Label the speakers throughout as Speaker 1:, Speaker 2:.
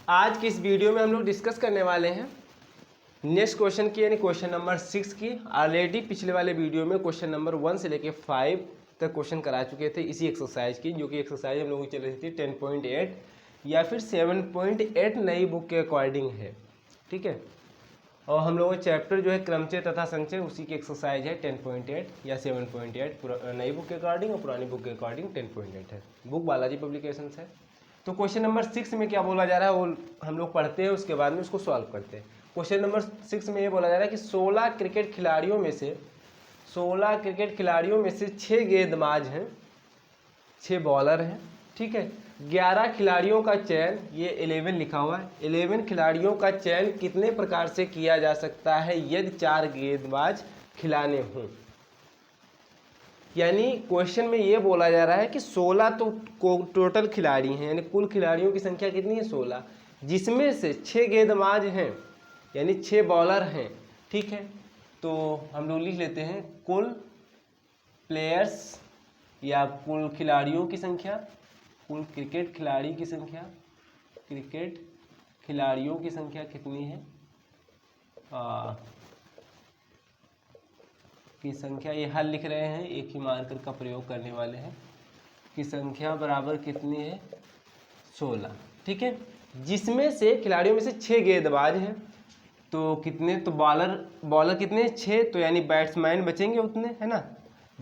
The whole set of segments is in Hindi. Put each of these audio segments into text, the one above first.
Speaker 1: आज की इस वीडियो में हम लोग डिस्कस करने वाले हैं नेक्स्ट क्वेश्चन की, यानी क्वेश्चन नंबर 6 की। ऑलरेडी पिछले वाले वीडियो में क्वेश्चन नंबर 1 से लेके 5 तक क्वेश्चन करा चुके थे इसी एक्सरसाइज की, जो कि एक्सरसाइज हम लोगों की चल रही थी 10.8 या फिर 7.8 नई बुक के अकॉर्डिंग है, ठीक है। और हम लोगों का चैप्टर जो है क्रमचय तथा संचय, उसी की एक्सरसाइज है 10.8 या 7.8 नई बुक के अकॉर्डिंग, और पुरानी बुक के अकॉर्डिंग 10.8 है। बुक बालाजी पब्लिकेशंस है। तो क्वेश्चन नंबर 6 में क्या बोला जा रहा है वो हम लोग पढ़ते हैं, उसके बाद में उसको सॉल्व करते हैं। क्वेश्चन नंबर 6 में ये बोला जा रहा है कि 16 क्रिकेट खिलाड़ियों में से 6 गेंदबाज हैं, 6 बॉलर हैं, ठीक है। 11 खिलाड़ियों का चयन, ये 11 लिखा हुआ है, 11 खिलाड़ियों का चयन कितने प्रकार से किया जा सकता है यदि 4 गेंदबाज खिलाने हों। यानी क्वेश्चन में ये बोला जा रहा है कि 16 तो टोटल खिलाड़ी हैं, यानी कुल खिलाड़ियों की संख्या कितनी है 16, जिसमें से 6 गेंदबाज हैं यानी 6 बॉलर हैं, ठीक है। तो हम लोग लिख लेते हैं कुल प्लेयर्स या कुल खिलाड़ियों की संख्या, कुल क्रिकेट खिलाड़ी की संख्या, क्रिकेट खिलाड़ियों की संख्या कितनी है की संख्या, ये हल लिख रहे हैं, एक ही मार्कर का प्रयोग करने वाले हैं, की संख्या बराबर कितनी है 16, ठीक है। जिसमें से खिलाड़ियों में से 6 गेंदबाज हैं, तो कितने, तो बॉलर कितने 6, तो यानी बैट्समैन बचेंगे उतने, है ना।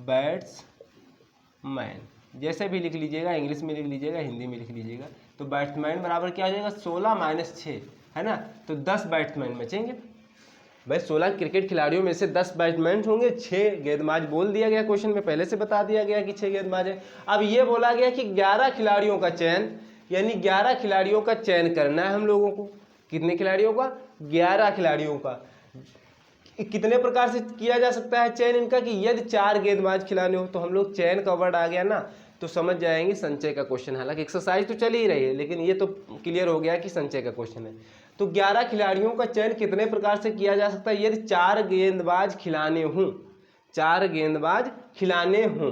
Speaker 1: बैट्समैन जैसे भी लिख लीजिएगा, इंग्लिश में लिख लीजिएगा, हिंदी में लिख लीजिएगा। तो बैट्समैन बराबर क्या हो जाएगा 16 माइनस 6, है ना। तो 10 बैट्समैन बचेंगे। भाई 16 क्रिकेट खिलाड़ियों में से 10 बैट्समैन होंगे, 6 गेंदबाज बोल दिया गया, क्वेश्चन में पहले से बता दिया गया कि 6 गेंदबाज है। अब ये बोला गया कि 11 खिलाड़ियों का चयन, यानी 11 खिलाड़ियों का चयन करना है हम लोगों को। कितने खिलाड़ियों का 11 खिलाड़ियों का। कितने प्रकार से किया जा सकता है चयन इनका, कि यदि 4 गेंदबाज खिलाने हो, तो हम लोग चयन का वर्ड आ गया ना, तो समझ जाएंगे संचय का क्वेश्चन। हालांकि एक्सरसाइज तो चल ही रही है, लेकिन ये तो क्लियर हो गया कि संचय का क्वेश्चन है। तो 11 खिलाड़ियों का चयन कितने प्रकार से किया जा सकता है यदि 4 गेंदबाज खिलाने हों, 4 गेंदबाज खिलाने हों।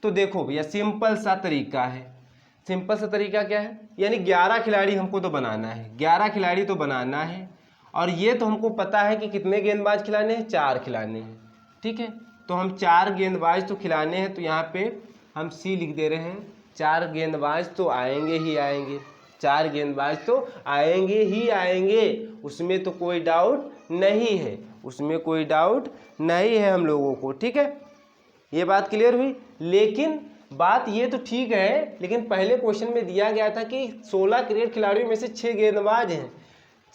Speaker 1: तो देखो भैया सिंपल सा तरीका है। सिंपल सा तरीका क्या है, यानी 11 खिलाड़ी हमको तो बनाना है, 11 खिलाड़ी तो बनाना है, और ये तो हमको पता है कि कितने गेंदबाज खिलाने हैं, 4 खिलाने हैं, ठीक है। तो हम 4 गेंदबाज तो खिलाने हैं, तो यहाँ पे हम सी लिख दे रहे हैं। 4 गेंदबाज तो आएंगे ही आएंगे, 4 गेंदबाज तो आएंगे ही आएंगे, उसमें तो कोई डाउट नहीं है, उसमें कोई डाउट नहीं है हम लोगों को, ठीक है। ये बात क्लियर हुई। लेकिन बात ये तो ठीक है, लेकिन पहले क्वेश्चन में दिया गया था कि 16 क्रिकेट खिलाड़ियों में से 6 गेंदबाज हैं,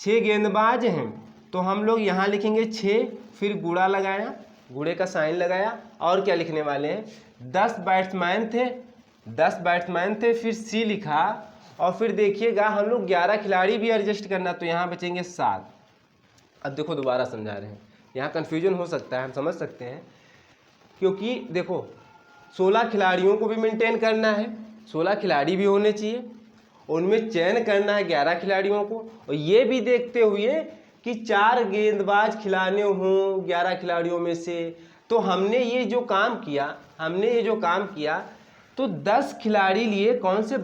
Speaker 1: 6 गेंदबाज हैं, तो हम लोग यहाँ लिखेंगे 6, फिर गुणा लगाया, गुणे का साइन लगाया, और क्या लिखने वाले हैं 10 बैट्समैन थे, 10 बैट्समैन थे, फिर सी लिखा, और फिर देखिएगा हम लोग 11 खिलाड़ी भी एडजस्ट करना, तो यहाँ बचेंगे 7। अब देखो दोबारा समझा रहे हैं, यहाँ कन्फ्यूजन हो सकता है, हम समझ सकते हैं, क्योंकि देखो 16 खिलाड़ियों को भी मेंटेन करना है, 16 खिलाड़ी भी होने चाहिए, उनमें चयन करना है 11 खिलाड़ियों को, और ये भी देखते हुए कि 4 गेंदबाज खिलाने हों 11 खिलाड़ियों में से। तो हमने ये जो काम किया, तो 10 खिलाड़ी लिए, कौन से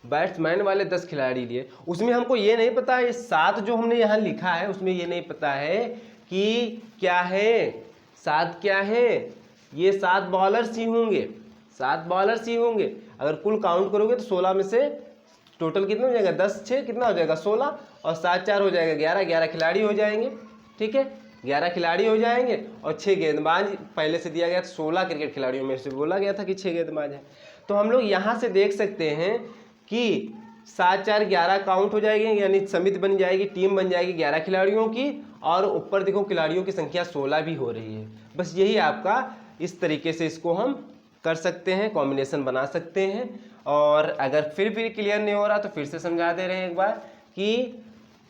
Speaker 1: बैट्समैन वाले 10 खिलाड़ी लिए। उसमें हमको ये नहीं पता है, 7 जो हमने यहाँ लिखा है उसमें ये नहीं पता है कि क्या है, 7 क्या है, ये 7 बॉलर्स ही होंगे, 7 बॉलर्स ही होंगे। अगर कुल काउंट करोगे तो 16 में से टोटल कितना हो जाएगा 10 6 कितना हो जाएगा 16, और 7 4 हो जाएगा 11, 11 खिलाड़ी हो जाएंगे, ठीक है। 11 खिलाड़ी हो जाएंगे, और 6 गेंदबाज पहले से दिया गया था, 16 क्रिकेट खिलाड़ियों में से बोला गया था कि 6 गेंदबाज हैं। तो हम लोग यहाँ से देख सकते हैं कि 7 4 11 काउंट हो जाएंगे, यानी समिति बन जाएगी, टीम बन जाएगी 11 खिलाड़ियों की, और ऊपर देखो खिलाड़ियों की संख्या 16 भी हो रही है। बस यही आपका, इस तरीके से इसको हम कर सकते हैं, कॉम्बिनेशन बना सकते हैं। और अगर फिर भी क्लियर नहीं हो रहा तो फिर से समझा दे रहे हैं एक बार कि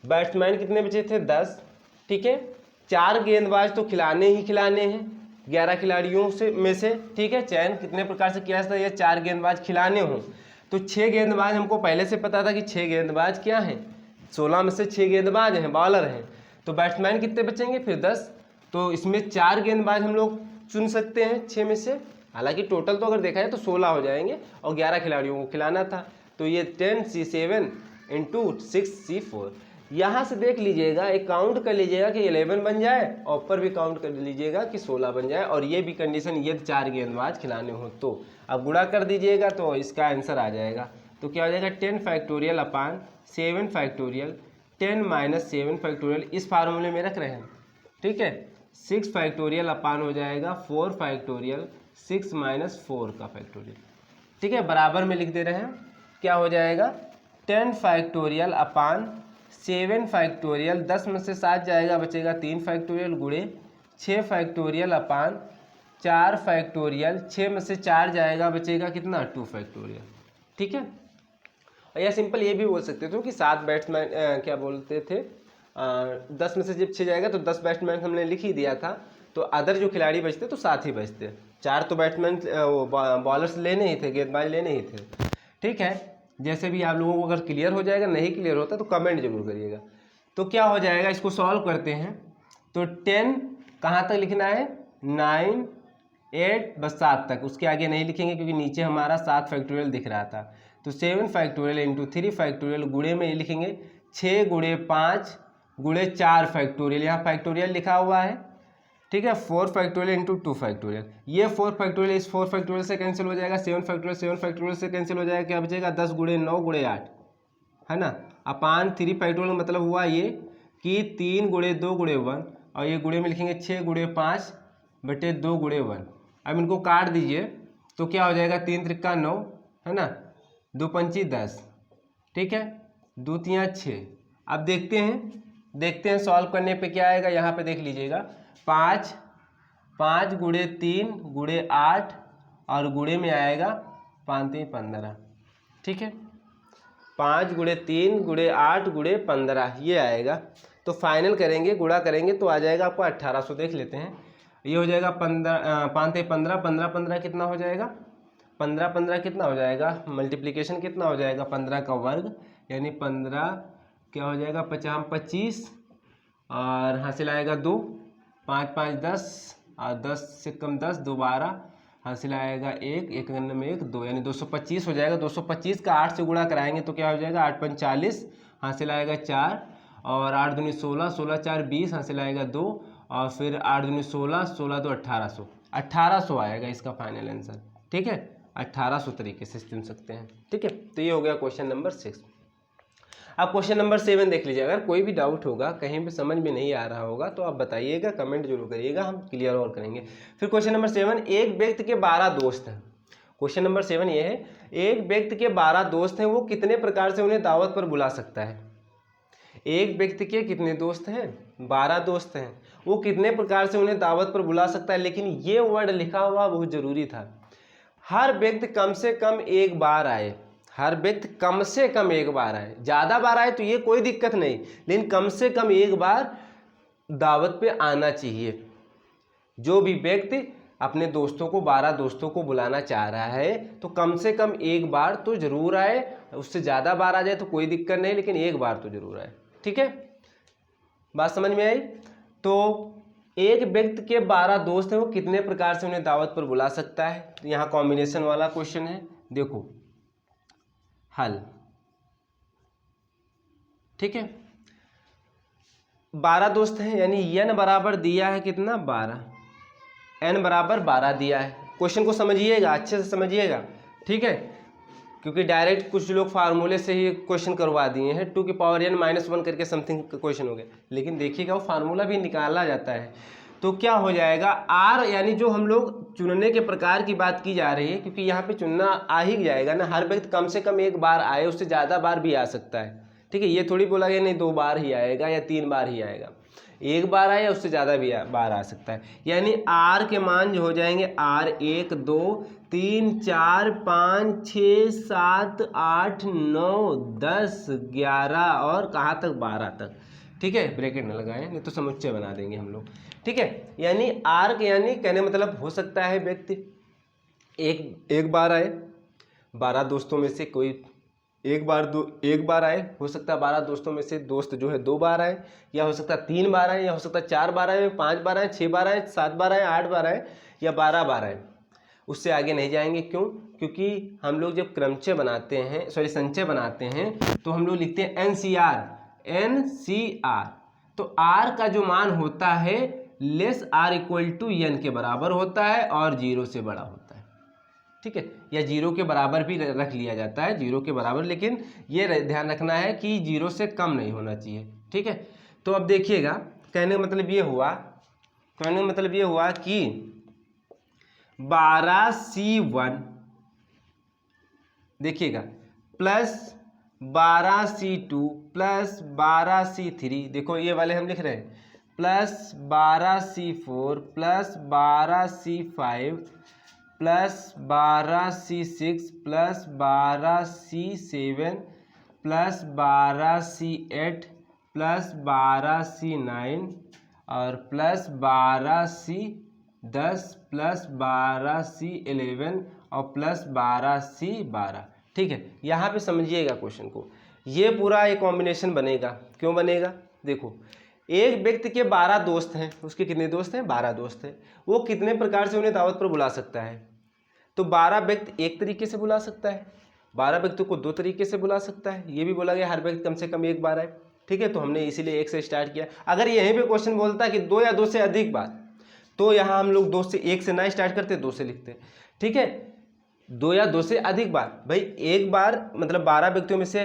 Speaker 1: बैट्समैन कितने बचे थे 10, ठीक है। 4 गेंदबाज तो खिलाने ही खिलाने हैं 11 खिलाड़ियों में से, ठीक है। चयन कितने प्रकार से किया जाता है, ये 4 गेंदबाज खिलाने हों, तो 6 गेंदबाज हमको पहले से पता था कि 6 गेंदबाज क्या हैं, 16 में से 6 गेंदबाज हैं, बॉलर हैं। तो बैट्समैन कितने बचेंगे फिर 10, तो इसमें 4 गेंदबाज हम लोग चुन सकते हैं 6 में से। हालांकि टोटल तो अगर देखा जाए तो 16 हो जाएंगे, और 11 खिलाड़ियों को खिलाना था, तो ये 10 C7 इंटू 6C4। यहाँ से देख लीजिएगा, एक काउंट कर लीजिएगा कि 11 बन जाए और ऊपर भी काउंट कर लीजिएगा कि 16 बन जाए, और ये भी कंडीशन यदि 4 गेंदबाज खिलाने हो तो। अब गुणा कर दीजिएगा तो इसका आंसर आ जाएगा। तो क्या हो जाएगा 10 फैक्टोरियल अपान 7 फैक्टोरियल 10 माइनस 7 फैक्टोरियल, इस फार्मूले में रख रहे हैं, ठीक है। 6 फैक्टोरियल अपान हो जाएगा 4 फैक्टोरियल 6 माइनस 4 का फैक्टोरियल, ठीक है। बराबर में लिख दे रहे हैं, क्या हो जाएगा 10 फैक्टोरियल अपान 7 फैक्टोरियल, 10 में से 7 जाएगा, बचेगा 3 फैक्टोरियल गुणे 6 फैक्टोरियल अपान 4 फैक्टोरियल, 6 में से 4 जाएगा, बचेगा कितना 2 फैक्टोरियल, ठीक है। और या सिंपल ये भी बोल सकते थे कि 7 बैट्समैन क्या बोलते थे 10 में से जब 6 जाएगा तो 10 बैट्समैन हमने लिख ही दिया था, तो अदर जो खिलाड़ी बचते तो 7 ही बचते, 4 तो बैट्समैन बॉलर्स लेने ही थे, गेंदबाज लेने ही थे, ठीक है। जैसे भी आप लोगों को अगर क्लियर हो जाएगा, नहीं क्लियर होता तो कमेंट जरूर करिएगा। तो क्या हो जाएगा, इसको सॉल्व करते हैं। तो 10 कहाँ तक लिखना है 9 8 बस 7 तक, उसके आगे नहीं लिखेंगे क्योंकि नीचे हमारा 7 फैक्टोरियल दिख रहा था। तो 7 फैक्टोरियल इंटू 3 फैक्टोरियल गुणे में ये लिखेंगे 6 गुणे 5 गुणे 4 फैक्टोरियल, यहाँ फैक्टोरियल लिखा हुआ है, ठीक है। 4 फैक्टोरियल इंटू 2 फैक्टोरियल, ये 4 फैक्टोरियल इस 4 फैक्टोरियल से कैंसिल हो जाएगा, 7 फैक्टोरियल से कैंसिल हो जाएगा, क्या बचेगा 10 गुणे 9 गुणे 8, है ना। अपान 3 फैक्टोरियल मतलब हुआ ये कि 3 गुणे 2 गुणे 1, और ये गुणे में लिखेंगे 6 गुणे 5 बटे 2 गुणे 1। अब इनको काट दीजिए तो क्या हो जाएगा 3 त्रिका 9, है ना, 2 पंची 10, ठीक है, 2 तियाँ 6। अब देखते हैं सॉल्व करने पे क्या आएगा। यहाँ पे देख लीजिएगा 5 गुणे 3 गुणे 8 और गुणे में आएगा 5 3 15, ठीक है। 5 गुणे 3 गुणे 8 गुणे 15 ये आएगा। तो फाइनल करेंगे, गुणा करेंगे तो आ जाएगा आपको 1800। देख लेते हैं, ये हो जाएगा 5 15 15 15 कितना हो जाएगा 15 15 कितना हो जाएगा, मल्टीप्लिकेशन कितना हो जाएगा 15 का वर्ग, यानी 15 क्या हो जाएगा 50 25, और हासिल आएगा 2, 5 5 10 और 10 से कम 10 2 12, हासिल आएगा 1 1 में 1 2, यानी 225 हो जाएगा। 225 का 8 से गुणा कराएंगे तो क्या हो जाएगा 8 5 40, हासिल आएगा 4, और 8 दूनी 16 16 4 20, हासिल आएगा 2, और फिर 8 दूनी 16 16 2 1800 आएगा इसका फाइनल आंसर, ठीक है। 1800 तरीके से चुन सकते हैं, ठीक है। तो ये हो गया क्वेश्चन नंबर 6। अब क्वेश्चन नंबर 7 देख लीजिए। अगर कोई भी डाउट होगा, कहीं भी समझ में नहीं आ रहा होगा तो आप बताइएगा, कमेंट जरूर करिएगा, हम क्लियर और करेंगे। फिर क्वेश्चन नंबर 7, एक व्यक्ति के 12 दोस्त हैं। क्वेश्चन नंबर 7 ये है, एक व्यक्ति के 12 दोस्त हैं, वो कितने प्रकार से उन्हें दावत पर बुला सकता है। एक व्यक्ति के कितने दोस्त हैं 12 दोस्त हैं, वो कितने प्रकार से उन्हें दावत पर बुला सकता है। लेकिन ये वर्ड लिखा हुआ बहुत ज़रूरी था, हर व्यक्ति कम से कम एक बार आए, हर व्यक्ति कम से कम एक बार आए। ज़्यादा बार आए तो ये कोई दिक्कत नहीं, लेकिन कम से कम एक बार दावत पे आना चाहिए। जो भी व्यक्ति अपने दोस्तों को 12 दोस्तों को बुलाना चाह रहा है तो कम से कम एक बार तो जरूर आए, उससे ज़्यादा बार आ जाए तो कोई दिक्कत नहीं, लेकिन एक बार तो जरूर आए, ठीक है। बात समझ में आई। तो एक व्यक्ति के 12 दोस्त हैं, वो कितने प्रकार से उन्हें दावत पर बुला सकता है। तो यहाँ कॉम्बिनेशन वाला क्वेश्चन है, देखो हल, ठीक है। 12 दोस्त हैं, यानी n बराबर दिया है कितना 12, n बराबर 12 दिया है। क्वेश्चन को समझिएगा, अच्छे से समझिएगा, ठीक है, क्योंकि डायरेक्ट कुछ लोग फार्मूले से ही क्वेश्चन करवा दिए हैं, 2 की पावर n -1 करके समथिंग क्वेश्चन हो गया। लेकिन देखिएगा वो फार्मूला भी निकाला जाता है। तो क्या हो जाएगा r, यानी जो हम लोग चुनने के प्रकार की बात की जा रही है, क्योंकि यहाँ पे चुनना आ ही जाएगा ना, हर व्यक्ति कम से कम एक बार आए, उससे ज़्यादा बार भी आ सकता है, ठीक है। ये थोड़ी बोला गया नहीं 2 बार ही आएगा या 3 बार ही आएगा, एक बार आए या उससे ज़्यादा भी बार आ सकता है। यानी r के मान जो हो जाएंगे r 1 2 3 4 5 6 7 8 9 10 11 और कहाँ तक 12 तक, ठीक है। ब्रैकेट न लगाएं नहीं तो समुच्चय बना देंगे हम लोग, ठीक है। यानी r के यानी कहने मतलब हो सकता है व्यक्ति एक बार आए, 12 दोस्तों में से कोई एक बार आए, हो सकता है 12 दोस्तों में से दोस्त जो है 2 बार आए, या हो सकता है 3 बार आए, या हो सकता है 4 बार आए, 5 बार आए, 6 बार आए, 7 बार आए, 8 बार आए, या 12 बार आए। उससे आगे नहीं जाएंगे, क्यों? क्योंकि हम लोग जब क्रमचय बनाते हैं, सॉरी संचय बनाते हैं, तो हम लोग लिखते हैं NCR। तो R का जो मान होता है less R equal to n के बराबर होता है और 0 से बड़ा होता है, ठीक है, या 0 के बराबर भी रख लिया जाता है, 0 के बराबर, लेकिन ये ध्यान रखना है कि 0 से कम नहीं होना चाहिए, ठीक है। तो अब देखिएगा, कहने का मतलब ये हुआ कि 12C1 देखिएगा प्लस 12C2 प्लस 12C3, देखो ये वाले हम लिख रहे हैं, plus 12C4 plus 12C5 plus 12C6 plus 12C7 plus 12C8 plus 12C9 और प्लस 12C10 प्लस 12C11 और प्लस 12C12, ठीक है। यहाँ पे समझिएगा क्वेश्चन को, ये पूरा एक कॉम्बिनेशन बनेगा। क्यों बनेगा? देखो, एक व्यक्ति के 12 दोस्त हैं, उसके कितने दोस्त हैं? 12 दोस्त हैं। वो कितने प्रकार से उन्हें दावत पर बुला सकता है? तो 12 व्यक्ति एक तरीके से बुला सकता है, 12 व्यक्ति को 2 तरीके से बुला सकता है। ये भी बोला गया हर व्यक्ति कम से कम एक बार आए, ठीक है। तो हमने इसीलिए 1 से स्टार्ट किया। अगर यहीं पे क्वेश्चन बोलता है कि 2 या 2 से अधिक बार, तो यहाँ हम लोग 2 से 1 से ना स्टार्ट करते, 2 से लिखते, ठीक है। 2 या 2 से अधिक बार, भाई एक बार मतलब 12 व्यक्तियों में से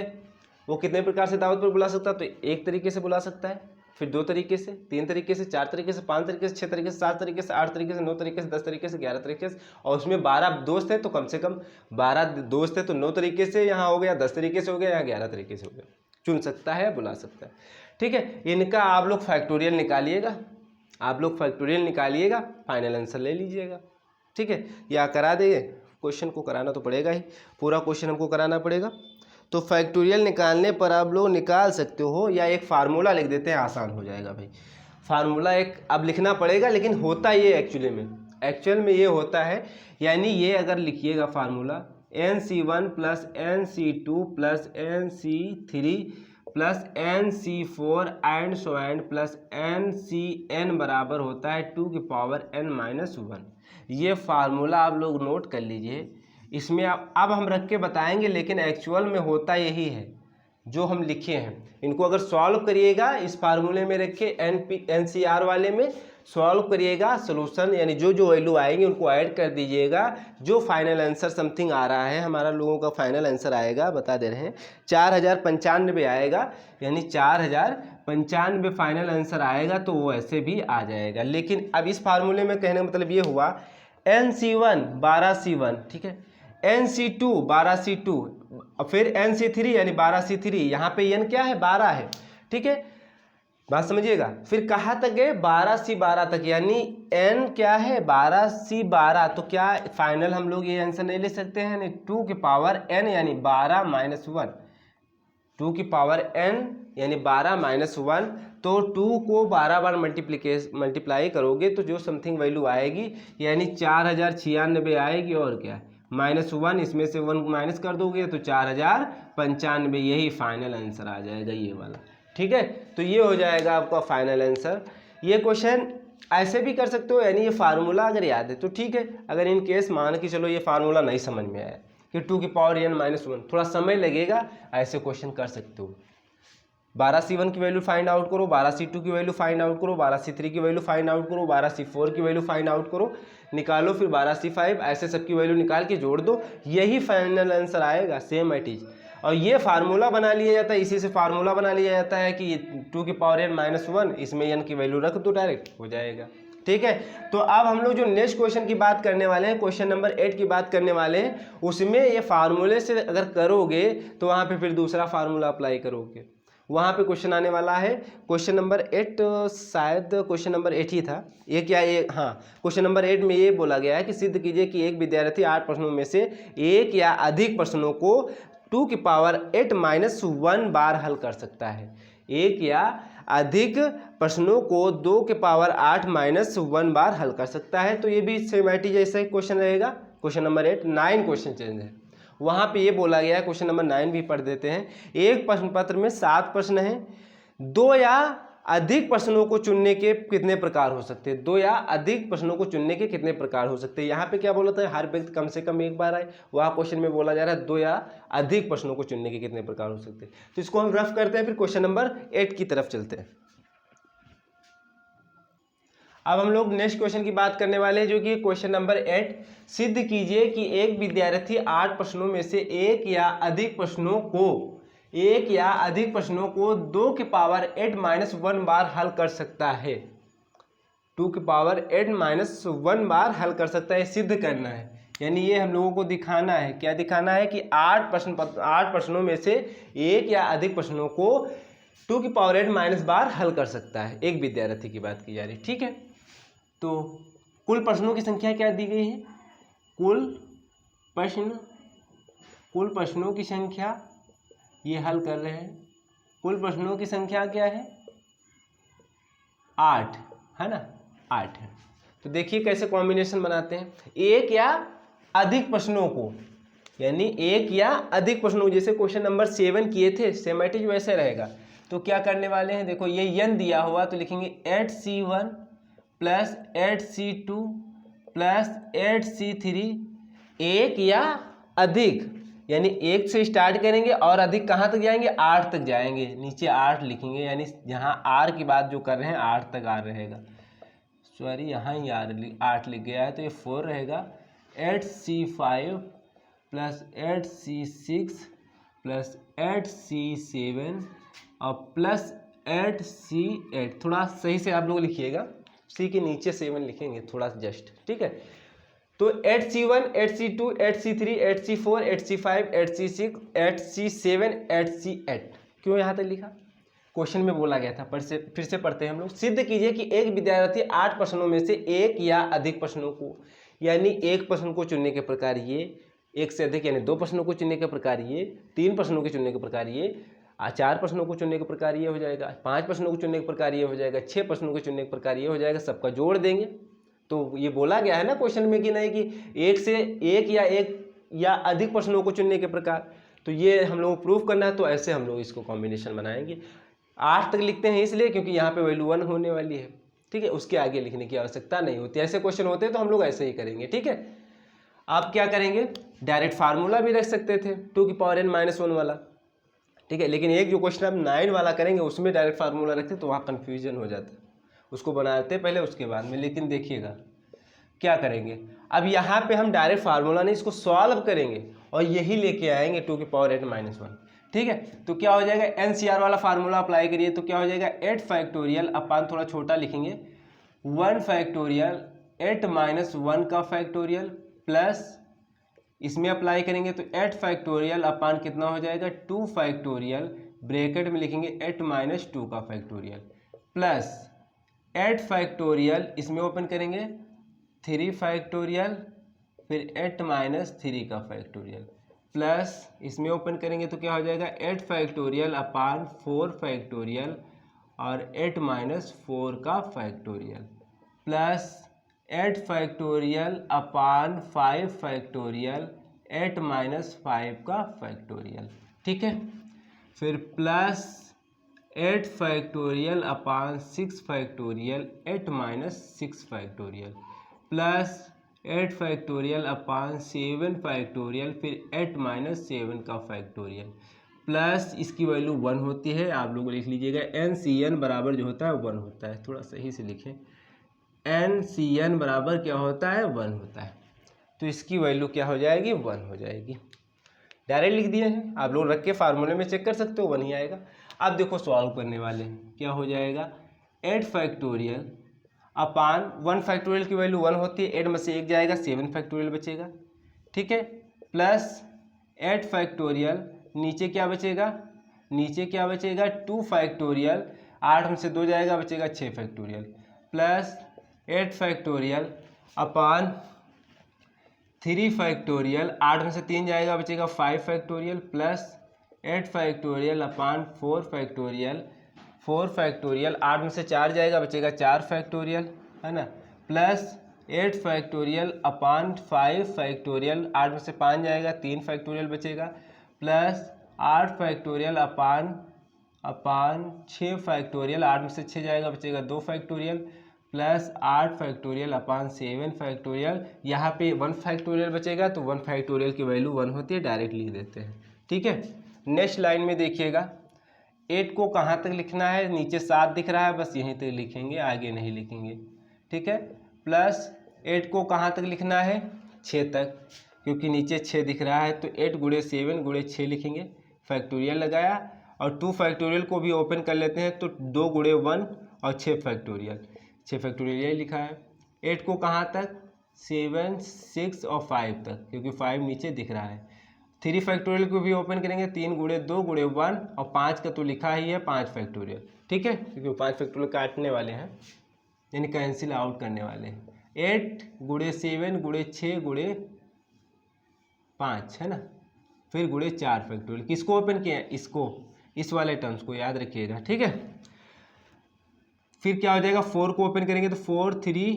Speaker 1: वो कितने प्रकार से दावत पर बुला सकता है? तो एक तरीके से बुला सकता है, फिर 2 तरीके से, 3 तरीके से, 4 तरीके से, 5 तरीके से, 6 तरीके से, 7 तरीके से, 8 तरीके से, 9 तरीके से, 10 तरीके से, 11 तरीके से, और उसमें 12 दोस्त हैं तो कम से कम 12 दोस्त हैं तो 9 तरीके से यहाँ हो गया, 10 तरीके से हो गया, यहाँ 11 तरीके से हो गया। चुन सकता है, बुला सकता है, ठीक है। इनका आप लोग फैक्टोरियल निकालिएगा, फाइनल आंसर ले लीजिएगा, ठीक है। या करा देंगे, क्वेश्चन को कराना तो पड़ेगा ही, पूरा क्वेश्चन हमको कराना पड़ेगा। तो फैक्टोरियल निकालने पर आप लोग निकाल सकते हो, या एक फार्मूला लिख देते हैं, आसान हो जाएगा भाई। फार्मूला एक अब लिखना पड़ेगा, लेकिन होता ये एक्चुअल में ये होता है, यानी ये अगर लिखिएगा formula NC1 plus NC2 plus NC3 plus NC4 and so and plus NCN बराबर होता है 2 की पावर n-1। ये फार्मूला आप लोग नोट कर लीजिए। इसमें अब हम रख के बताएंगे, लेकिन एक्चुअल में होता यही है जो हम लिखे हैं। इनको अगर सॉल्व करिएगा, इस फार्मूले में रख के NCR वाले में सॉल्व करिएगा, सोल्यूशन यानी जो वैल्यू आएंगे उनको ऐड कर दीजिएगा। जो फाइनल आंसर समथिंग आ रहा है, हमारा लोगों का फाइनल आंसर आएगा, बता दे रहे हैं 4095 आएगा, यानी 4095 फाइनल आंसर आएगा। तो वो ऐसे भी आ जाएगा। लेकिन अब इस फार्मूले में कहने का मतलब ये हुआ NC1 12C1, ठीक है, NC2 12C2, फिर NC3 यानी 12C3, यहाँ पे n क्या है? 12 है, ठीक है, बात समझिएगा। फिर कहाँ तक गए? 12C12 तक, यानी n क्या है? 12C12। तो क्या फाइनल हम लोग ये आंसर नहीं ले सकते हैं? 2 की पावर n यानी 12-1, 2 की पावर n यानी 12-1। तो 2 को 12 बार मल्टीप्लाई करोगे तो जो समथिंग वैल्यू आएगी, यानी 4096 आएगी, और क्या -1, इसमें से 1 माइनस कर दोगे तो 4095, यही फाइनल आंसर आ जाएगा, ये वाला, ठीक है। तो ये हो जाएगा आपका फाइनल आंसर। ये क्वेश्चन ऐसे भी कर सकते हो, यानी ये फार्मूला अगर याद है तो ठीक है। अगर इन केस मान के चलो ये फार्मूला नहीं समझ में आया कि 2 की पावर n-1, थोड़ा समय लगेगा, ऐसे क्वेश्चन कर सकते हो। 12C1 की वैल्यू फाइंड आउट करो, 12C2 की वैल्यू फाइंड आउट करो, 12C3 की वैल्यू फाइंड आउट करो, 12C4 की वैल्यू फाइंड आउट करो, निकालो, फिर 12C5, ऐसे सबकी वैल्यू निकाल के जोड़ दो, यही फाइनल आंसर आएगा, सेम इट इज। और ये फार्मूला बना लिया जाता है, इसी से फार्मूला बना लिया जाता है कि 2 की पावर n-1, इसमें n की वैल्यू रख दो, डायरेक्ट हो जाएगा, ठीक है। तो अब हम लोग जो नेक्स्ट क्वेश्चन की बात करने वाले हैं, क्वेश्चन नंबर 8 की बात करने वाले हैं, उसमें ये फार्मूले से अगर करोगे तो वहाँ पे फिर दूसरा फार्मूला अप्लाई करोगे, वहाँ पे क्वेश्चन आने वाला है। क्वेश्चन नंबर 8, शायद क्वेश्चन नंबर 8 ही था, एक या एक, हाँ, क्वेश्चन नंबर 8 में ये बोला गया है कि सिद्ध कीजिए कि एक विद्यार्थी 8 प्रश्नों में से एक या अधिक प्रश्नों को 2 की पावर 8-1 बार हल कर सकता है। एक या अधिक प्रश्नों को 2 के पावर 8-1 बार हल कर सकता है। तो ये भी सेमेटिक जैसा क्वेश्चन रहेगा। क्वेश्चन नंबर 8, 9 क्वेश्चन चेंज है, वहाँ पे ये बोला गया है, क्वेश्चन नंबर 9 भी पढ़ देते हैं। एक प्रश्न पत्र में 7 प्रश्न हैं, 2 या अधिक प्रश्नों को चुनने के कितने प्रकार हो सकते हैं, 2 या अधिक प्रश्नों को चुनने के कितने प्रकार हो सकते हैं। यहाँ पे क्या बोला था, हर व्यक्ति कम से कम एक बार आए, वहाँ क्वेश्चन में बोला जा रहा है 2 या अधिक प्रश्नों को चुनने के कितने प्रकार हो सकते हैं। तो इसको हम रफ करते हैं, फिर क्वेश्चन नंबर 8 की तरफ चलते हैं। अब हम लोग नेक्स्ट क्वेश्चन की बात करने वाले हैं, जो कि क्वेश्चन नंबर 8। सिद्ध कीजिए कि एक विद्यार्थी 8 प्रश्नों में से एक या अधिक प्रश्नों को 2 की पावर 8-1 बार हल कर सकता है। 2 की पावर 8-1 बार हल कर सकता है, सिद्ध करना है। यानी ये हम लोगों को दिखाना है, क्या दिखाना है कि 8 प्रश्नों में से एक या अधिक प्रश्नों को 2 की पावर 8 बार हल कर सकता है। एक विद्यार्थी की बात की जा रही है, ठीक है। तो कुल प्रश्नों की संख्या क्या दी गई है, कुल प्रश्नों की संख्या ये हल कर रहे हैं। कुल प्रश्नों की संख्या क्या है, 8 है ना, 8 है। तो देखिए कैसे कॉम्बिनेशन बनाते हैं, एक या अधिक प्रश्नों को, यानी एक या अधिक प्रश्नों, जैसे क्वेश्चन नंबर 7 किए थे, सेमेटिक वैसे रहेगा। तो क्या करने वाले हैं, देखो ये n दिया हुआ तो लिखेंगे 8C1 plus 8C2 plus 8C3, एक या अधिक, यानी 1 से स्टार्ट करेंगे और अधिक कहाँ तक जाएंगे, 8 तक जाएंगे, नीचे 8 लिखेंगे, यानी यहाँ r की बात जो कर रहे हैं 8 तक r रहेगा, सॉरी यहाँ ही 8 लिख गया है तो ये 4 रहेगा। 8C5 plus 8C6 plus 8C7 और प्लस 8C8। थोड़ा सही से आप लोग लिखिएगा, सी के नीचे 7 लिखेंगे थोड़ा जस्ट, ठीक है। तो 8C1 8C2 8C3 8C4 8C5 8C6 8C7 8C8 क्यों यहाँ तक लिखा, क्वेश्चन में बोला गया था। फिर से पढ़ते हैं हम लोग। सिद्ध कीजिए कि एक विद्यार्थी 8 प्रश्नों में से एक या अधिक प्रश्नों को, यानी एक प्रश्न को चुनने के प्रकार ये, एक से अधिक यानी 2 प्रश्नों को चुनने के प्रकार ये, 3 प्रश्नों के चुनने के प्रकार ये, 4 प्रश्नों को चुनने के प्रकार ये हो जाएगा, 5 प्रश्नों को चुनने के प्रकार ये हो जाएगा, 6 प्रश्नों को चुनने के प्रकार ये हो जाएगा। सबका जोड़ देंगे तो ये बोला गया है ना क्वेश्चन में कि नहीं कि एक या अधिक प्रश्नों को चुनने के प्रकार, तो ये हम लोग प्रूफ करना है। तो ऐसे हम लोग इसको कॉम्बिनेशन बनाएंगे। 8 तक लिखते हैं इसलिए क्योंकि यहाँ पे वैल्यू 1 होने वाली है, ठीक है, उसके आगे लिखने की आवश्यकता नहीं होती। ऐसे क्वेश्चन होते हैं तो हम लोग ऐसे ही करेंगे, ठीक है। आप क्या करेंगे, डायरेक्ट फार्मूला भी रख सकते थे 2 की पावर n-1 वाला, ठीक है, लेकिन एक जो क्वेश्चन आप 9 वाला करेंगे उसमें डायरेक्ट फार्मूला रखते तो वहाँ कन्फ्यूजन हो जाता है, उसको बनाते पहले उसके बाद में। लेकिन देखिएगा क्या करेंगे, अब यहाँ पे हम डायरेक्ट फार्मूला नहीं, इसको सॉल्व करेंगे और यही लेके आएंगे 2 की पावर 8-1, ठीक है। तो क्या हो जाएगा, NCR वाला फार्मूला अप्लाई करिए तो क्या हो जाएगा, 8 फैक्टोरियल अपान थोड़ा छोटा लिखेंगे 1 फैक्टोरियल 8-1 का फैक्टोरियल प्लस इसमें अप्लाई करेंगे तो 8 फैक्टोरियल अपान कितना हो जाएगा 2 फैक्टोरियल, ब्रैकेट में लिखेंगे 8-2 का फैक्टोरियल प्लस 8 फैक्टोरियल, इसमें ओपन करेंगे 3 फैक्टोरियल, फिर 8-3 का फैक्टोरियल प्लस इसमें ओपन करेंगे तो क्या हो जाएगा 8 फैक्टोरियल अपान 4 फैक्टोरियल और 8-4 का फैक्टोरियल प्लस 8 फैक्टोरियल अपान 5 फैक्टोरियल 8-5 का फैक्टोरियल, ठीक है। फिर प्लस 8 फैक्टोरियल अपान 6 फैक्टोरियल 8-6 फैक्टोरियल प्लस 8 फैक्टोरियल अपान 7 फैक्टोरियल फिर 8-7 का फैक्टोरियल प्लस इसकी वैल्यू 1 होती है, आप लोग लिख लीजिएगा NCN बराबर जो होता है 1 होता है, थोड़ा सही से लिखें, NCN बराबर क्या होता है 1 होता है। तो इसकी वैल्यू क्या हो जाएगी 1 हो जाएगी, डायरेक्ट लिख दिए हैं, आप लोग रख के फार्मूले में चेक कर सकते हो 1 ही आएगा। अब देखो सॉल्व करने वाले हैं, क्या हो जाएगा 8 फैक्टोरियल अपान 1 फैक्टोरियल की वैल्यू 1 होती है, 8 में से 1 जाएगा 7 फैक्टोरियल बचेगा, ठीक है, प्लस 8 फैक्टोरियल, नीचे क्या बचेगा 2 फैक्टोरियल, 8 में से 2 जाएगा बचेगा 6 फैक्टोरियल प्लस 8 फैक्टोरियल अपान 3 फैक्टोरियल, 8 में से 3 जाएगा बचेगा 5 फैक्टोरियल प्लस 8 फैक्टोरियल अपान 4 फैक्टोरियल, 8 में से 4 जाएगा बचेगा 4 फैक्टोरियल, है ना, प्लस 8 फैक्टोरियल अपान 5 फैक्टोरियल, 8 में से 5 जाएगा 3 फैक्टोरियल बचेगा प्लस 8 फैक्टोरियल अपान अपान 6 फैक्टोरियल, 8 में से 6 जाएगा बचेगा 2 फैक्टोरियल प्लस 8 फैक्टोरियल अपान 7 फैक्टोरियल। यहाँ पे 1 फैक्टोरियल बचेगा तो 1 फैक्टोरियल की वैल्यू 1 होती है, डायरेक्ट लिख देते हैं। ठीक है, नेक्स्ट लाइन में देखिएगा 8 को कहाँ तक लिखना है, नीचे 7 दिख रहा है बस यहीं तक लिखेंगे, आगे नहीं लिखेंगे। ठीक है, प्लस 8 को कहाँ तक लिखना है, 6 तक, क्योंकि नीचे 6 दिख रहा है तो 8 गुणे 7 गुणे 6 लिखेंगे, फैक्टोरियल लगाया। और 2 फैक्टोरियल को भी ओपन कर लेते हैं तो 2 गुणे 1 और 6 फैक्टोरियल, 6 फैक्टोरियल यही लिखा है। 8 को कहाँ तक, 7 6 और 5 तक, क्योंकि 5 नीचे दिख रहा है। 3 फैक्टोरियल को भी ओपन करेंगे, 3 गुणे 2 गुणे 1 और 5 का तो लिखा ही है 5 फैक्टोरियल। ठीक है, क्योंकि 5 फैक्टोरियल काटने वाले हैं यानी कैंसिल आउट करने वाले हैं। 8 गुणे 7 गुणे 6 गुणे 5 है ना, फिर गुणे 4 फैक्टोरियल। किसको ओपन किया है, इसको, इस वाले टर्म्स को याद रखिएगा। ठीक है, फिर क्या हो जाएगा, 4 को ओपन करेंगे तो 4 3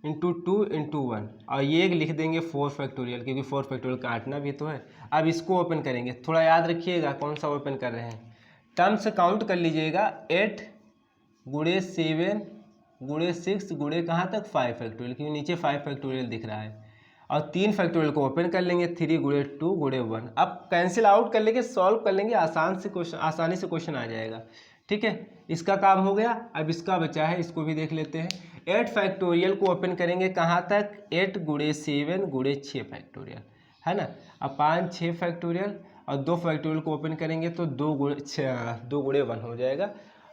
Speaker 1: इंटू 2 इंटू 1 और ये लिख देंगे 4 फैक्टोरियल, क्योंकि 4 फैक्टोरियल काटना भी तो है। अब इसको ओपन करेंगे, थोड़ा याद रखिएगा कौन सा ओपन कर रहे हैं, टर्म्स काउंट कर लीजिएगा। 8 गुणे 7 गुणे 6 गुणे कहाँ तक 5 फैक्टोरियल, क्योंकि नीचे 5 फैक्टोरियल दिख रहा है। और 3 फैक्टोरियल को ओपन कर लेंगे, 3 गुणे 2 गुणे 1। अब कैंसिल आउट कर लेंगे, सॉल्व कर लेंगे, आसानी से क्वेश्चन आ जाएगा। ठीक है, इसका काम हो गया। अब इसका बचा है, इसको भी देख लेते हैं। 8 फैक्टोरियल को ओपन करेंगे कहाँ तक, 8 गुणे 7 गुणे 6 फैक्टोरियल है ना, अपान 6 फैक्टोरियल। और 2 फैक्टोरियल को ओपन करेंगे तो 2 गुणे 1 हो जाएगा।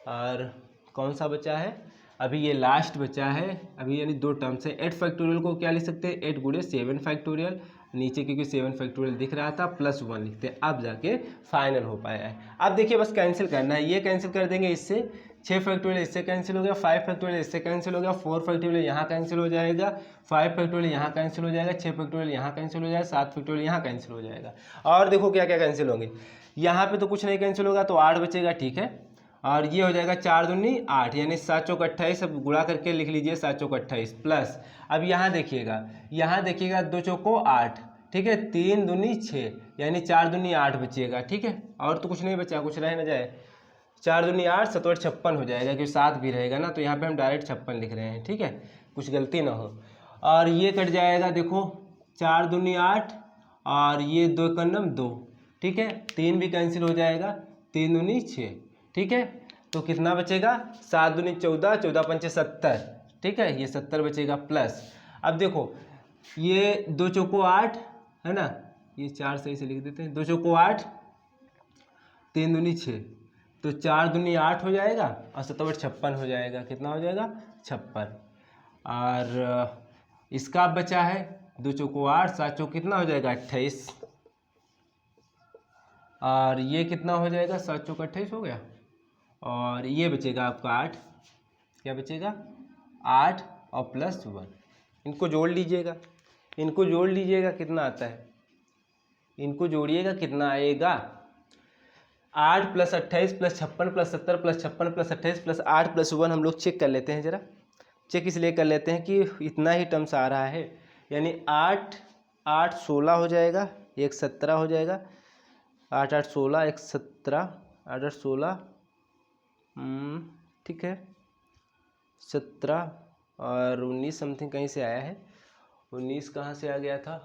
Speaker 1: और कौन सा बचा है, अभी ये लास्ट बचा है अभी, यानी 2 टर्म्स है। 8 फैक्टोरियल को क्या लिख सकते हैं, 8 गुणे 7 फैक्टोरियल, नीचे क्योंकि 7 फैक्टोरियल दिख रहा था, प्लस 1 लिखते हैं, अब जाके फाइनल हो पाया है। अब देखिए बस कैंसिल करना है, ये कैंसिल कर देंगे इससे, 6 फैक्टोरियल इससे कैंसिल हो गया, 5 फैक्टोरियल इससे कैंसिल हो गया, 4 फैक्टोरियल यहाँ कैंसिल हो जाएगा, 5 फैक्टोरियल यहाँ कैंसिल हो जाएगा, 6 फैक्टोरियल यहाँ कैंसिल हो जाएगा, 7 फैक्टोरियल यहाँ कैंसिल हो जाएगा। और देखो क्या क्या कैंसिल होंगे, यहाँ पे तो कुछ नहीं कैंसिल होगा तो 8 बचेगा। ठीक है, और ये हो जाएगा 4 दूनी 8, यानी 7 चौक 28, अब गुणा करके लिख लीजिए 7 चौक 28 प्लस। अब यहाँ देखिएगा 2 चौको 8, ठीक है, 3 दूनी 6, यानी 4 दूनी 8 बचिएगा। ठीक है, और तो कुछ नहीं बचा, कुछ रह ना जाए, 4 दूनी 8, 7 और 56 हो जाएगा, क्योंकि 7 भी रहेगा ना, तो यहाँ पे हम डायरेक्ट 56 लिख रहे हैं। ठीक है, कुछ गलती ना हो। और ये कट जाएगा, देखो 4 दूनी 8 और ये 2 कन्नम 2, ठीक है, 3 भी कैंसिल हो जाएगा, 3 दूनी 6। ठीक है, तो कितना बचेगा, 7 दूनी 14, 14 पंचे 70, ठीक है, ये 70 बचेगा प्लस। अब देखो ये 2 चौको 8 है ना, ये 4 सही से लिख देते हैं, 2 चौको 8, 3 दूनी 6, तो 4 दूनी 8 हो जाएगा और 7 और 56 हो जाएगा, कितना हो जाएगा 56। और इसका बचा है 2 चौको 8, 7 चौक कितना हो जाएगा 28, और ये कितना हो जाएगा 7 चौक 28 हो गया। और ये बचेगा आपका 8, क्या बचेगा 8 और प्लस 1, इनको जोड़ लीजिएगा, इनको जोड़ लीजिएगा, कितना आता है, इनको जोड़िएगा कितना आएगा, 8 plus 28 plus 56 plus 70 plus 56 plus 28 plus 8 plus 1। हम लोग चेक कर लेते हैं, ज़रा चेक इसलिए कर लेते हैं कि इतना ही टर्म्स आ रहा है, यानी 8 8 16 हो जाएगा, एक 17 हो जाएगा, 8 8 16 एक 17, 8 8 16, ठीक है, 17 और 19 समथिंग कहीं से आया है, 19 कहाँ से आ गया था,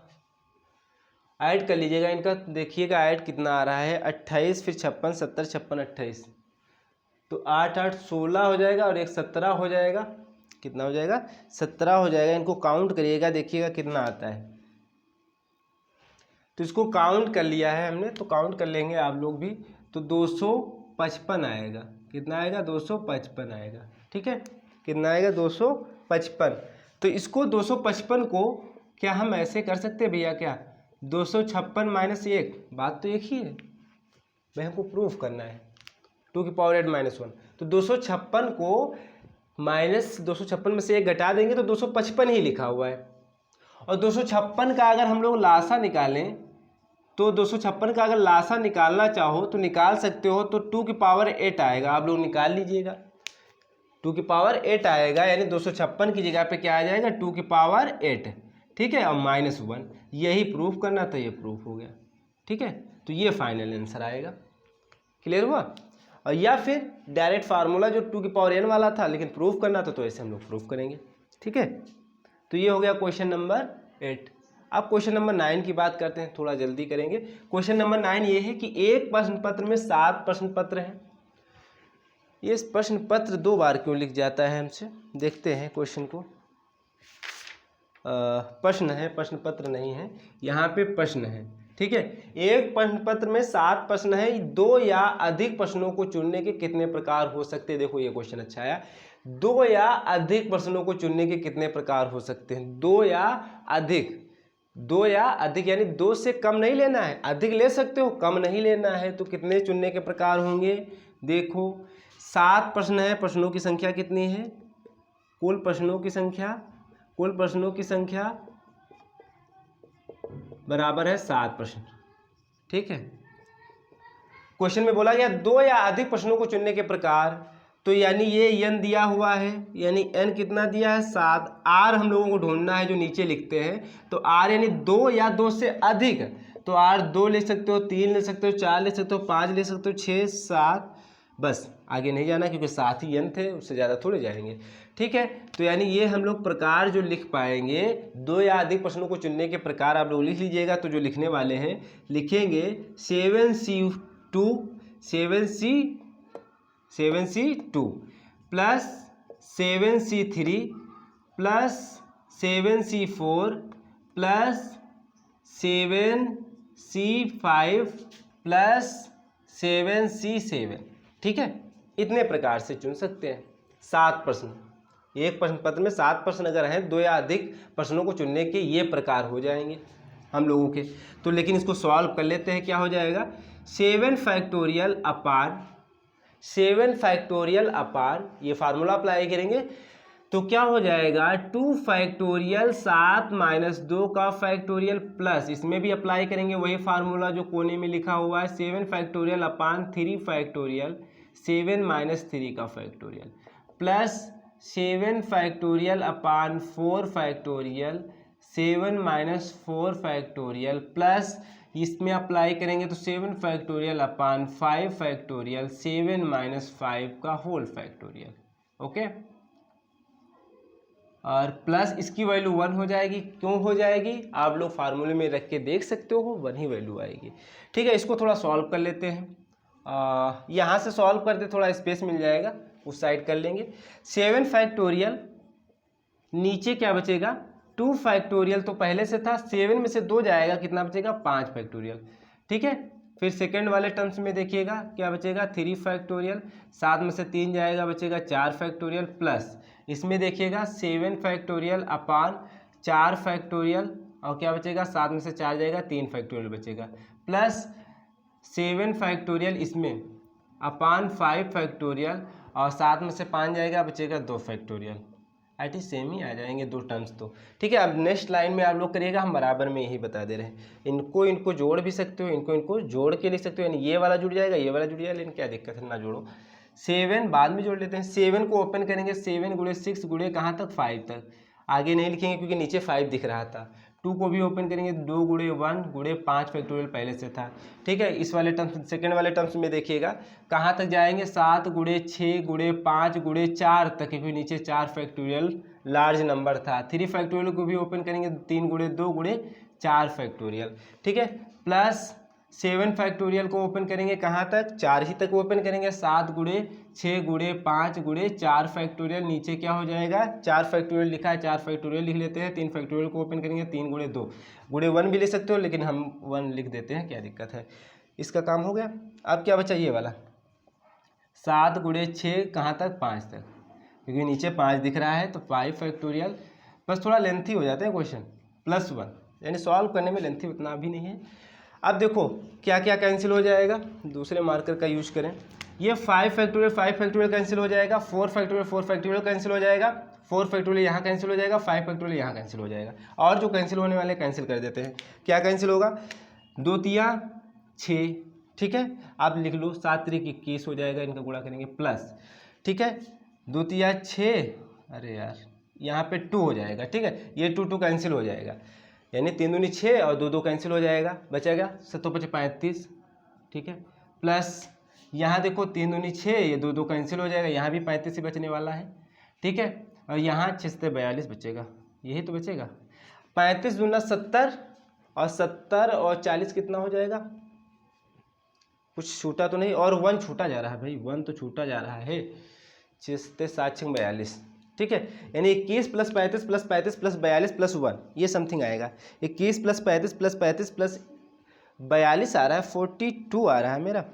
Speaker 1: ऐड कर लीजिएगा इनका, देखिएगा ऐड कितना आ रहा है, 28 फिर 56 70 56 28, तो 8 8 16 हो जाएगा और एक 17 हो जाएगा, कितना हो जाएगा 17 हो जाएगा। इनको काउंट करिएगा, देखिएगा कितना आता है, तो इसको काउंट कर लिया है हमने, तो काउंट कर लेंगे आप लोग भी, तो 255 आएगा, कितना आएगा 255 आएगा। ठीक है, कितना आएगा 255। तो इसको 255 को क्या हम ऐसे कर सकते हैं भैया, क्या 256 माइनस 1, बात तो एक ही है भाई, हमको प्रूफ करना है 2 की पावर 8 माइनस 1, तो 256 को माइनस 256 में से 1 घटा देंगे तो 255 ही लिखा हुआ है। और 256 का अगर हम लोग लासा निकालें, तो 256 का अगर लासा निकालना चाहो तो निकाल सकते हो, तो 2 की पावर 8 आएगा, आप लोग निकाल लीजिएगा, 2 की पावर 8 आएगा, यानी 256 की जगह पे क्या आ जाएगा 2 की पावर 8, ठीक है, और माइनस 1, यही प्रूफ करना था, ये प्रूफ हो गया। ठीक है, तो ये फाइनल आंसर आएगा, क्लियर हुआ। और या फिर डायरेक्ट फार्मूला जो 2 की पावर n वाला था, लेकिन प्रूफ करना था तो ऐसे हम लोग प्रूफ करेंगे। ठीक है, तो ये हो गया क्वेश्चन नंबर 8। अब क्वेश्चन नंबर 9 की बात करते हैं, थोड़ा जल्दी करेंगे। क्वेश्चन नंबर 9 ये है कि एक प्रश्न पत्र में 7 प्रश्न पत्र हैं। ये प्रश्न पत्र 2 बार क्यों लिख जाता है हमसे, देखते हैं क्वेश्चन को। प्रश्न है, प्रश्न पत्र नहीं है, यहाँ पे प्रश्न है। ठीक है, एक प्रश्न पत्र में 7 प्रश्न है, 2 या अधिक प्रश्नों को चुनने के कितने प्रकार हो सकते हैं। देखो ये क्वेश्चन अच्छा आया, 2 या अधिक प्रश्नों को चुनने के कितने प्रकार हो सकते हैं। 2 या अधिक, 2 या अधिक यानी 2 से कम नहीं लेना है, अधिक ले सकते हो, कम नहीं लेना है। तो कितने चुनने के प्रकार होंगे, देखो 7 प्रश्न है, प्रश्नों की संख्या कितनी है, कुल प्रश्नों की संख्या, कुल प्रश्नों की संख्या बराबर है 7 प्रश्न। ठीक है, क्वेश्चन में बोला गया 2 या अधिक प्रश्नों को चुनने के प्रकार, तो यानी ये n दिया हुआ है, यानी n कितना दिया है 7। r हम लोगों को ढूंढना है जो नीचे लिखते हैं, तो r यानी 2 या 2 से अधिक, तो r 2 ले सकते हो, 3 ले सकते हो, 4 ले सकते हो, 5 ले सकते हो, 6, 7, बस आगे नहीं जाना क्योंकि 7 ही n थे, उससे ज़्यादा थोड़े जाएंगे। ठीक है, तो यानी ये हम लोग प्रकार जो लिख पाएंगे, 2 या अधिक प्रश्नों को चुनने के प्रकार आप लोग लिख लीजिएगा। तो जो लिखने वाले हैं लिखेंगे 7C2 plus 7C3 plus 7C4 plus 7C5 plus 7C7। ठीक है, इतने प्रकार से चुन सकते हैं 7 प्रश्न। एक प्रश्न पत्र में 7 प्रश्न अगर हैं, 2 या अधिक प्रश्नों को चुनने के ये प्रकार हो जाएंगे हम लोगों के। तो लेकिन इसको सॉल्व कर लेते हैं, क्या हो जाएगा 7 फैक्टोरियल अपार ये फार्मूला अप्लाई करेंगे तो क्या हो जाएगा 2 फैक्टोरियल 7 माइनस 2 का फैक्टोरियल प्लस, इसमें भी अप्लाई करेंगे वही फार्मूला जो कोने में लिखा हुआ है, 7 फैक्टोरियल अपान 3 फैक्टोरियल 7 माइनस 3 का फैक्टोरियल प्लस 7 फैक्टोरियल अपान 4 फैक्टोरियल 7 माइनस 4 फैक्टोरियल प्लस इसमें अप्लाई करेंगे तो 7 फैक्टोरियल अपान 5 फैक्टोरियल 7 माइनस 5 का होल फैक्टोरियल। ओके, और प्लस इसकी वैल्यू 1 हो जाएगी। क्यों हो जाएगी, आप लोग फार्मूले में रख के देख सकते हो, 1 ही वैल्यू आएगी। ठीक है, इसको थोड़ा सॉल्व कर लेते हैं। यहाँ से सॉल्व करते थोड़ा स्पेस मिल जाएगा, उस साइड कर लेंगे। 7 फैक्टोरियल, नीचे क्या बचेगा 2 फैक्टोरियल, तो पहले से था 7 में से 2 जाएगा, कितना बचेगा 5 फैक्टोरियल। ठीक है, फिर सेकंड वाले टर्म्स में देखिएगा क्या बचेगा 3 फैक्टोरियल, 7 में से 3 जाएगा, बचेगा 4 फैक्टोरियल प्लस इसमें देखिएगा 7 फैक्टोरियल अपान 4 फैक्टोरियल, और क्या बचेगा 7 में से 4 जाएगा, 3 फैक्टोरियल बचेगा प्लस 7 फैक्टोरियल इसमें अपान 5 फैक्टोरियल, और 7 में से 5 जाएगा, बचेगा 2 फैक्टोरियल। आई टी सेम ही आ जाएंगे 2 टर्म्स तो। ठीक है, अब नेक्स्ट लाइन में आप लोग करिएगा, हम बराबर में यही बता दे रहे हैं। इनको जोड़ भी सकते हो, इनको जोड़ के लिख सकते हो, यानी ये वाला जुड़ जाएगा, ये वाला जुड़ जाएगा, लेकिन क्या दिक्कत है, ना जोड़ो। 7 बाद में जोड़ लेते हैं, 7 को ओपन करेंगे, 7 गुणे 6 गुणे कहाँ तक 5 तक, आगे नहीं लिखेंगे क्योंकि नीचे 5 दिख रहा था। 2 को भी ओपन करेंगे, 2 गुणे 1 गुणे 5 फैक्टोरियल पहले से था। ठीक है, इस वाले टर्म्स सेकंड वाले टर्म्स में देखिएगा कहाँ तक जाएंगे, 7 गुणे 6 गुणे 5 गुणे 4 तक, क्योंकि नीचे 4 फैक्टोरियल लार्ज नंबर था। 3 फैक्टोरियल को भी ओपन करेंगे, 3 गुणे 2 गुणे 4 फैक्टोरियल। ठीक है, प्लस 7 फैक्टोरियल को ओपन करेंगे कहाँ तक, 4 ही तक ओपन करेंगे, 7 गुणे 6 गुणे 5 गुणे 4 फैक्टोरियल, नीचे क्या हो जाएगा 4 फैक्टोरियल लिखा है, 4 फैक्टोरियल लिख लेते हैं। 3 फैक्टोरियल को ओपन करेंगे, 3 गुणे 2 गुणे 1 भी ले सकते हो, लेकिन हम 1 लिख देते हैं, क्या दिक्कत है, इसका काम हो गया। अब क्या बचा ये वाला 7 गुणे 6 कहाँ तक 5 तक, क्योंकि नीचे 5 दिख रहा है, तो 5 फैक्टोरियल, बस थोड़ा लेंथी हो जाता है क्वेश्चन, प्लस 1, यानी सॉल्व करने में लेंथी उतना भी नहीं है। अब देखो क्या क्या कैंसिल हो जाएगा, दूसरे मार्कर का यूज करें। ये 5 फैक्टोरियल कैंसिल हो जाएगा, 4 फैक्टोरियल कैंसिल हो जाएगा, 4 फैक्टोरियल यहाँ कैंसिल हो जाएगा, 5 फैक्टोरियल यहाँ कैंसिल हो जाएगा, और जो कैंसिल होने वाले कैंसिल कर देते हैं। क्या कैंसिल होगा, 2 तिया 6, ठीक है, आप लिख लो 7 त्रिक 21 हो जाएगा, इनका गुणा करेंगे प्लस, ठीक है, 2 तिया 6, अरे यार यहाँ पे 2 हो जाएगा। ठीक है, ये 2 कैंसिल हो जाएगा, यानी 3 दूनी 6 और 2 कैंसिल हो जाएगा, बचेगा 7 5 35, ठीक है, प्लस यहाँ देखो 3 दूनी 6, ये 2 2 कैंसिल हो जाएगा, यहाँ भी 35 ही बचने वाला है, ठीक है। और यहाँ 6 से 42 बचेगा, यही तो बचेगा। 35 दूना 70 और 70 और 40 कितना हो जाएगा, कुछ छूटा तो नहीं, और 1 छूटा जा रहा है भाई, 1 तो छूटा जा रहा है। 6 से 7 6 42, ठीक है। यानी 21 प्लस 35 प्लस 35 प्लस 42 प्लस 1, ये समथिंग आएगा। 21 प्लस 35 प्लस 35 प्लस 42 आ रहा है, 42 आ रहा है मेरा।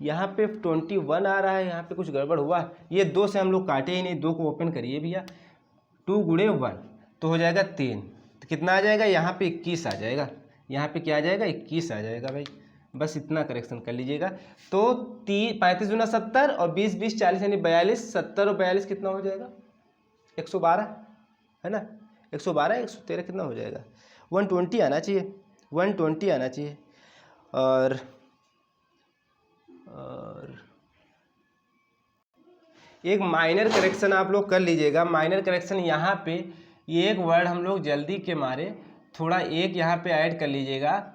Speaker 1: यहाँ पे 21 आ रहा है, यहाँ पे कुछ गड़बड़ हुआ है। ये 2 से हम लोग काटे ही नहीं, 2 को ओपन करिए भैया, 2 गुणे 1 तो हो जाएगा 3, तो कितना आ जाएगा, यहाँ पे 21 आ जाएगा, यहाँ पे क्या आ जाएगा, 21 आ जाएगा भाई। बस इतना करेक्शन कर लीजिएगा। तो 35 दूना 70 और 20 20 40 यानी 42, 70 और 42 कितना हो जाएगा, 112 है ना, 112 113 कितना हो जाएगा, 120 आना चाहिए, 120 आना चाहिए। और एक माइनर करेक्शन आप लोग कर लीजिएगा। माइनर करेक्शन यहाँ पे ये एक वर्ड हम लोग जल्दी के मारे थोड़ा एक यहाँ पे ऐड कर लीजिएगा,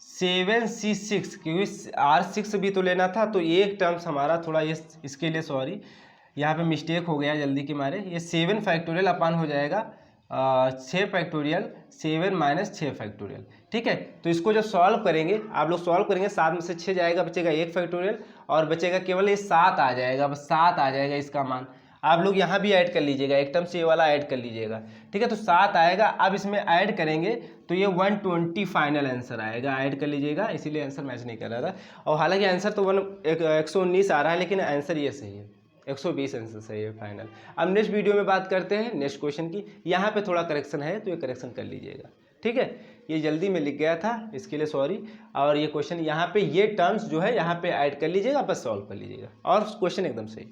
Speaker 1: 7C6, क्योंकि R6 भी तो लेना था, तो एक टर्म्स हमारा थोड़ा ये इसके लिए सॉरी, यहाँ पे मिस्टेक हो गया जल्दी के मारे। ये 7 फैक्टोरियल अपान हो जाएगा 6 फैक्टोरियल, 7 माइनस 6 फैक्टोरियल, ठीक है। तो इसको जब सॉल्व करेंगे, आप लोग सॉल्व करेंगे, 7 में से 6 जाएगा, बचेगा 1 फैक्टोरियल और बचेगा केवल ये 7 आ जाएगा, बस 7 आ जाएगा इसका मान। आप लोग यहाँ भी ऐड कर लीजिएगा, एक टर्म से ये वाला ऐड कर लीजिएगा, ठीक है। तो 7 आएगा, अब इसमें ऐड करेंगे तो ये 120 फाइनल आंसर आएगा, ऐड कर लीजिएगा, इसीलिए आंसर मैच नहीं कर रहा था। और हालांकि आंसर तो 119 आ रहा है, लेकिन आंसर ये सही है, 120 आंसर सही है फाइनल। अब नेक्स्ट वीडियो में बात करते हैं नेक्स्ट क्वेश्चन की। यहाँ पे थोड़ा करेक्शन है तो ये करेक्शन कर लीजिएगा, ठीक है। ये जल्दी में लिख गया था, इसके लिए सॉरी। और ये क्वेश्चन यहाँ पे ये टर्म्स जो है यहाँ पे ऐड कर लीजिएगा, बस सॉल्व कर लीजिएगा, और क्वेश्चन एकदम सही।